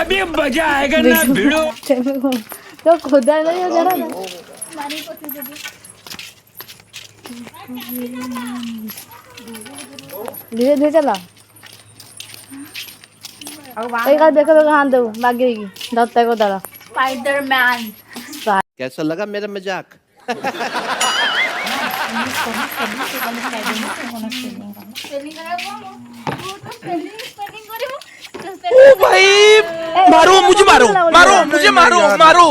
अभी मजा आएगा ना भिड़ो। तो खुदा नहीं हो जरा धीरे धीरे चला देखो देखो हाथ दो भागेगी दत्ता को दड़ा स्पाइडरमैन। कैसा लगा मेरा मजाक? ओ भाई मारो मुझे मारो मारो मुझे मारो मारो।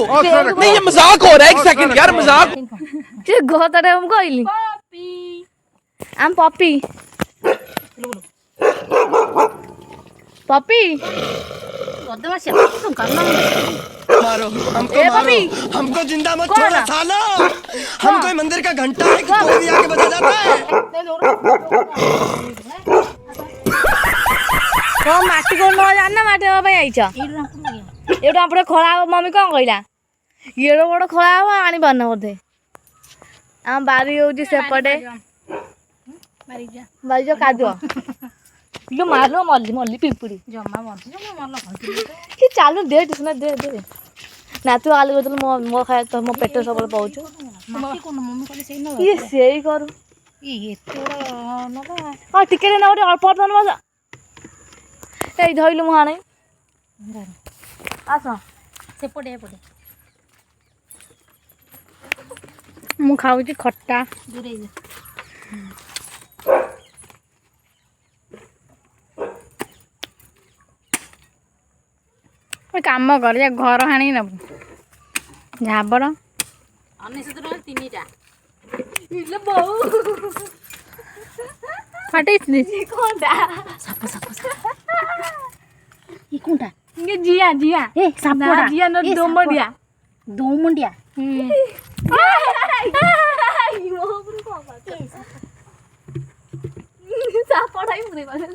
नहीं ये मजाक हो रहा है, एक सेकंड यार मजाक। जे गोतरे हम कहली आम पपी पपी मारो हमको मारो, हमको जिंदा मत छोड़ो सालो। हम कोई मंदिर का घंटा है कि कोई भी आके बजा जाता है। तो माटी को न जान माटी भाई आइछ एटा आपरे खळा मम्मी कोन कहला येरो बड़ खळा हो आनी बन बोधे आ बारी होजी सेपटे बारी जो कादो यो मारलो मल्ली मल्ली पिंपुड़ी जम्मा मरल कि चालू दे सुना दे दे ना तू आलू बदल मो खाए तो मो पेट सब पाउछु माटी कोन मम्मी कहले सेई न ये सेई करू ई एतोड़ा नबा आ टिकेट ना ओटे अल्प दन मजा ए धइलु मु हाने आसा सेपटे एपटे मु खाउची खट्टा दूरे काम कर जा घर हाणी नबु झाबर 19 टका तीनटा इले बहु फाटिस दिस कोंडा साप साप ई कोंडा ये जिया जिया ए सापड़ा जिया न दोमडिया दोमुंडिया सापड़ाई मुरे बाले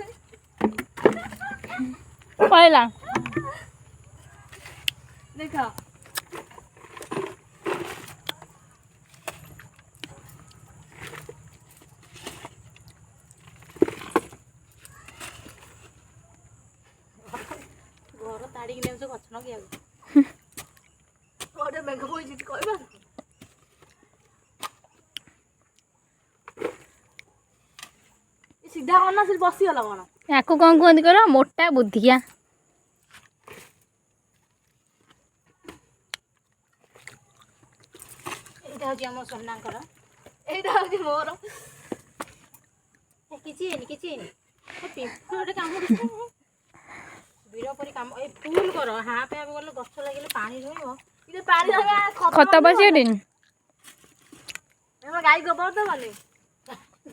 पहिला देखा घर ताड़ी ने से गछ न किया ओडे मेघ बोई जित कहबा सीधा करना सिर्फ बसी गला कोन याको कौन कहती करो मोटा बुद्धिया एटा हो हम सोना कर एटा होजी मोर किछि एनी पिंपड़े काम बीर परी काम ए फूल कर हां पे गले गछ लागिले पानी रहइबो इते पानी लगा खत बसे दिन हम गाय गोबर तो वाले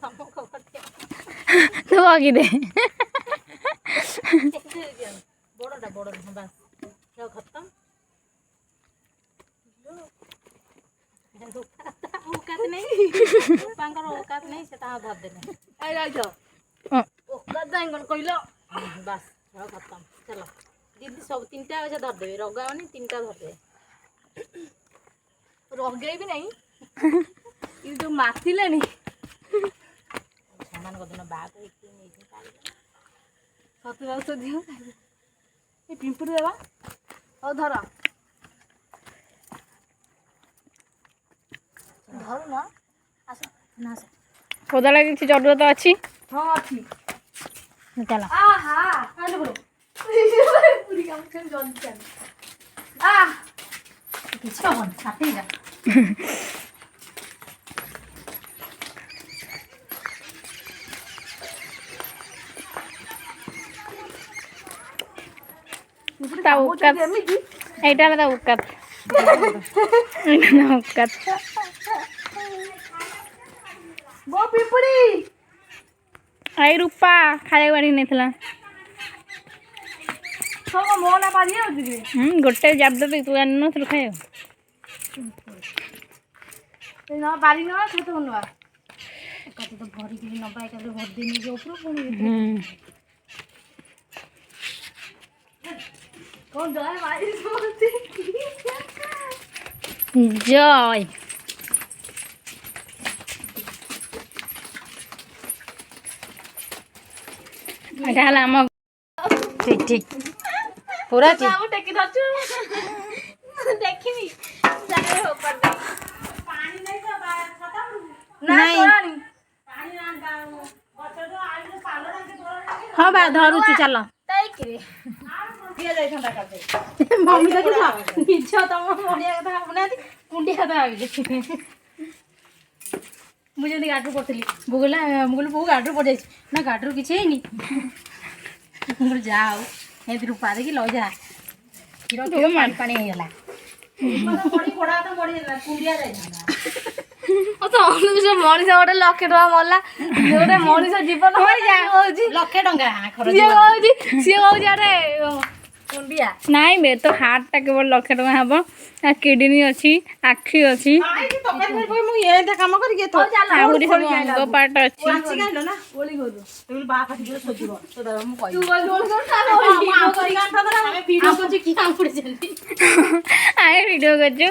हम खबर तो आगे दे बड़ोटा बस जो खत्म औकात नहीं पांकर औकात नहीं से ता धर देने आई राइछो ओकरा दाई कोन कइलो बस जो खत्म चलो दीदी सब तीनटा वैसे धर देबे रगावनी तीनटा धर दे रगे भी नहीं ये जो माथिलेनी सामान को दिन बाग होई नहीं काली सतु औषध दियो ए पिंपुड़ी देबा ओ धर धर ना आस ना से कोदाला किसी जरूरत अच्छी हां अच्छी चला आहा आले बोलो पूरी काम कर जल्दी चल आ किछ बन साथी जा ता उकत एटा ना उकत एटा ना उकत बो पिंपुड़ी आई रूपा खाए बाड़ी नेथला सब मोना पानी होती गोटे जाबद तू आन नथल खाए ना बारी ना छोट बनवा कत तो भरी के नबा के भर दिन के ऊपर पुणी कौन जाए बारी बोलती जय এটা হলো আমার ঠিক ঠিক पूरा ची ମୁଁ ଟେକି ଧରୁଛୁ ଦେଖିବି ନାଇଁ ନାଇଁ ହଁ ବା ଧରୁଛୁ ଚାଲ ମମି ଦେଖୁଛ ନିଜ ତମ ବଢିଆ କଥା ଭାବୁନାହାନ୍ତି କୁଣ୍ଡିଆ କଥା ଭାବିଲେ ମୁଁ ଯେମିତି ଗାଡ଼ିରୁ ପଡ଼ିଥିଲି ବୋଉ କହିଲା ମୁଁ କହିଲି ବୋଉ ଗାଡ଼ିରୁ ପଡ଼ିଯାଇଛି ନା ଗାଡ଼ିରୁ କିଛି ହେଇନି ମୁଁ କହିଲି ଯା ହଉ ଏମିତି ରୂପା ଦେଇକି ଲ ଯା କ୍ଷୀର ପାଣି ପାଣି ହେଇଗଲା କୁଣ୍ଡିଆ ଯାଇଥାନ୍ତା ମଣିଷ ଗୋଟେ 1,00,000 ଟଙ୍କା ମଲା ଗୋଟେ ମଣିଷ ଜୀବନ ହଉଛି 1,00,000 ଟଙ୍କା ସିଏ କହୁଛି ଆରେ କୁଣ୍ଡିଆ ନାଇଁ ବେ ତ ହାର୍ଟଟା କେବଳ 1,00,000 ଟଙ୍କା ହବ କିଡନୀ ଅଛି ଆଖି ଅଛି କାମ କରିକି ଆହୁରି ସବୁ ଅଙ୍ଗ ପାର୍ଟ ଅଛି ଆମେ ଭିଡ଼ିଓ କରୁଛୁ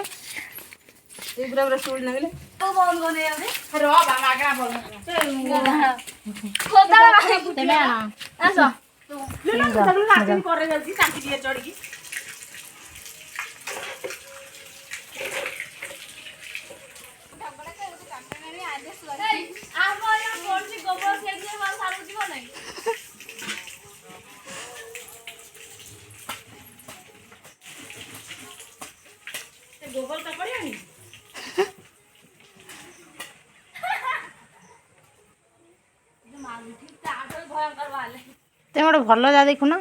ତମେ ଗୋଟେ ଭଲ ଯା ଦେଖୁନ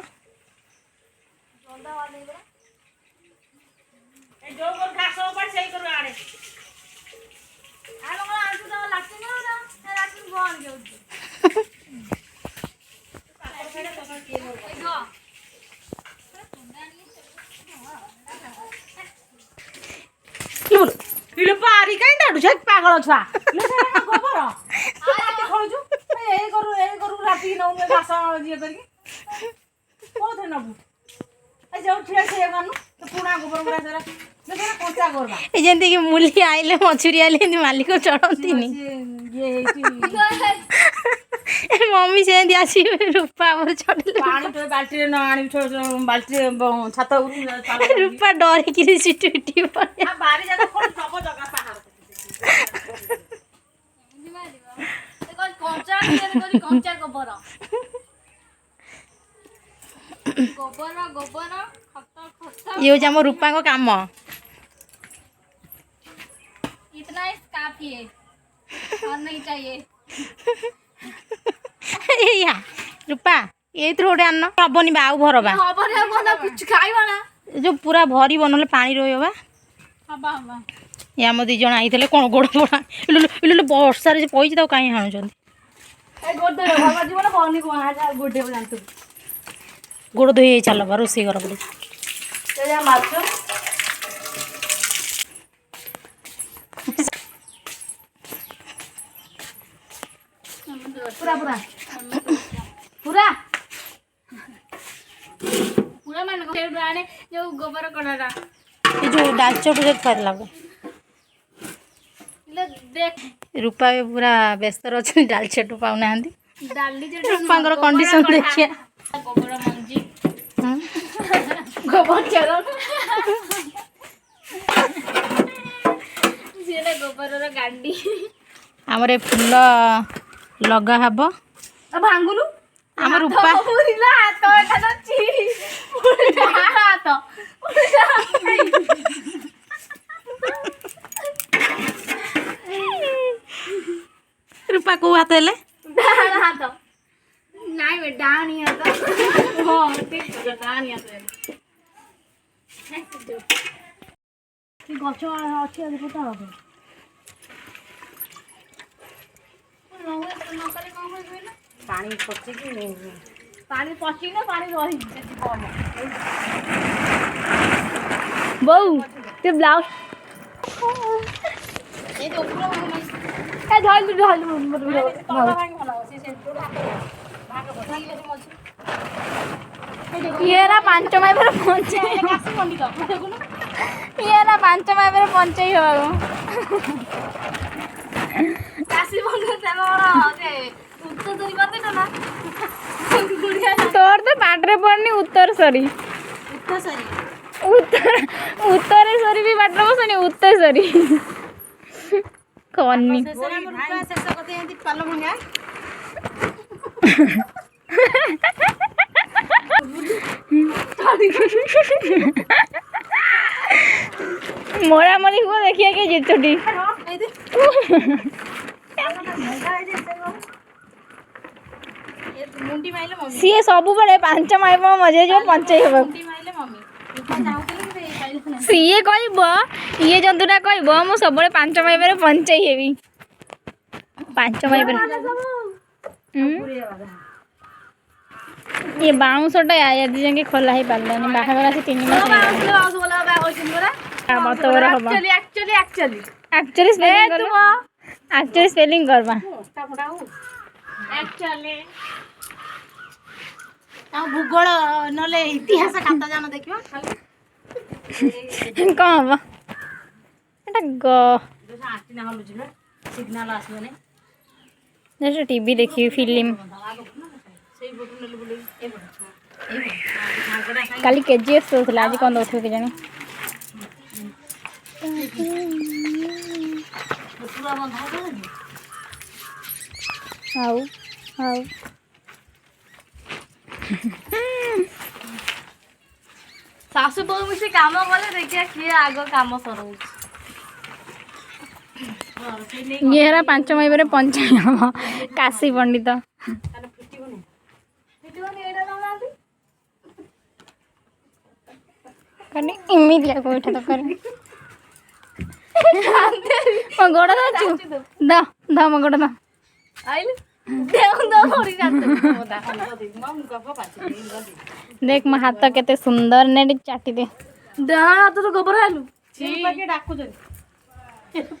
ପାଗଳ ଛୁଆ ଗୋବର ଖୋଳୁଛୁ ଏଇ କରୁ ରାତିକି ନଉ ଘାସ ଇଏ କରିକି କୋଉଥିରେ ନବୁ ଯୋଉ ଠିଆ ସେ କରନୁ ପୁଣା ଗୋବର ଗୁଡା କଞ୍ଚା ଗୋବର ଏ ଯେମିତିକି ମୁଲି ଆଇଲେ ମଛୁରୀ ଆଇଲେ ଏମିତି ମାଲିକ ଚଢ଼ନ୍ତିନି ମମି ସେମିତି ଆସିବେ ରୂପା ଆମର ଚଢ଼ିଲେ ପାଣି ବାଲ୍ଟିରେ ନ ଆଣିବି ବାଲ୍ଟିରେ ଛାତ ରୂପା ଡରିକିରି ସିଟି ପିଟି ପଡେ ବାରି ଯାକ ଜଗା ପାହାଡ଼ କଞ୍ଚା ଗୋବର ଇଏ ହେଉଛି ଆମ ରୂପାଙ୍କ କାମ इतना ही काफी है और नहीं चाहिए ଏଇଆ ରୂପା ଏଇଥିରୁ ଗୋଟେ ଆନ ହବନି ବା ଆଉ ଭରବା ହବନି ଆଉ କଣ କିଛି ଖାଇବା ନା ଯୋଉ ପୁରା ଭରିବ ନହେଲେ ପାଣି ରହିବ ବା ହବା ହବା ଏ ଆମ 2 ଜଣ ଆଇଥିଲେ କ'ଣ ଗୋଡ଼ ପୋଡ଼ା ଇଲୁ ବର୍ଷାରେ ଯେ ପଇଛି ତାକୁ କାହିଁ ହାଣୁଛନ୍ତି ଏ ଗୋଡେ ହବା ଜୀବନ ବନି କୋ ଆଜା ଗୋଡେ ଜାଣିଛୁ ଗୋଡ଼ ଧୋଇ ହେଇ ଚାଲ ବା ରୋଷେଇ ଘର ପଟେ ସେ ଯା ମାଛ पूरा पूरा पूरा पूरा मान को आने जो गोबर कड़ाटा ये जो डालचोटू जे थर लागो ले देख रूपा भी पूरा व्यस्त अच्छे डालचोटू पाऊना डाली जे रूपांकर कंडीशन देखिए गोबर मंजी गोबर चलो सीधे गोबर रो गांडी हमरे फूल लगा हबो अब भांगुनु हम रूपा पूरीला हाथ एटा ची पूरा हाथ रूपा को हाथ हेले हाथ नाइ बे डाणी हाथ हो ठीक है डाणी हाथ की गछ अछि आज पता हो पानी पची पानी पची ना पानी रही बहु ते ब्लाउज ए तो पूरा ए ढाल ये ना 5 माई पर पहुंचे कासी मंडी तो देखुन ये ना 5 माई पर पहुंचे हो कासी मंडी ते मोर जे उत्तर धरि बाते ना तोर तो पाटरे पड़नी उत्तर सरी उत्तरेश्वरी भी बाट बसनी उत्तरेश्वरी कन्नी शेष करते हैं पाल भंगा मोरा मोरी को देखिए के जितुटी मुंडी माइले मम्मी सी सब बेले 5 माइब मजे जो पंचई हेब मुंडी माइले मम्मी सीए कहब ये जंतुटा कहब मु सब 5 माइब पंचई हेबी 5 माइब ये बाउंसटा यदि जाके खोला ही पारलानी बाहागर आसी 3 मास मत बड़ा हम एक्चुअली स्पेलिंग करबा भूगोल नले इतिहास खाता जान देखियो कौन हम एटा ग आंटीना हलु जिले सिग्नल आसबने जैसे टीवी देखी फिल्म सेई बोटु नले बोले ए काली केजीएफ सोथला आज कौन दउथो के जानी पूरा बंधा दे आउ आउ सासु बहु मिसे काम कले देखिया किए आग काम सरौ ये हरा 5 माइबरे पंचाई हम काशी पंडित कनी इमिडिया को उठा तो कर ओ गोड़ा दाचू दा दा म गोड़ा दा आइल देउ दो होरी जात देख म हाथ केते सुंदर ने चाटी दे देह हाथ तो गोबर आलू के डाकू जरी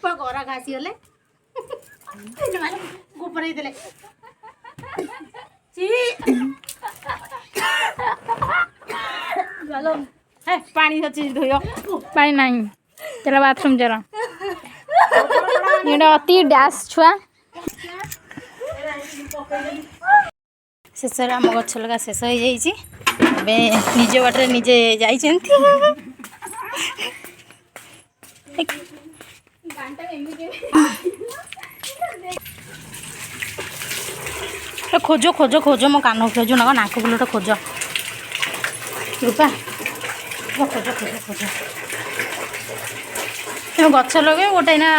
पर गोरा घासी होले गोबर ही देले ची चलो हे पानी अछि धोयो पानी नहीं चला बाथरूम चला ये अति डैश छुआ शेष आम गछ लगा शेष हो जाइए निज बाटे निजे जाइछन्ती खोज खोज खोज मो कान खोज ना नाक फुलटा खोज रूपा खोज खोज खोज तुम गछ लगे गोटे ना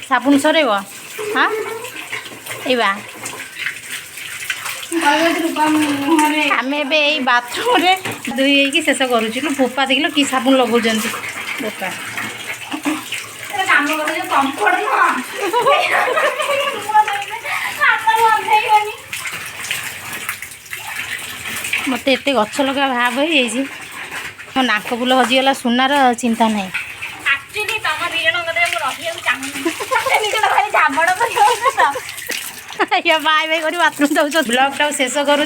साबुन सरब हाँ एबा आम ए बाथरूम रे धोई शेष करुँ पोपा देख कि साबुन लगाऊँ बोपा मत एत गछ लगा भाव हो मो नाक फुल हजिगला सुनार चिंता नहीं बाय बाय कर बाथरूम जाऊँ ब्लॉग टा शेष करुँ।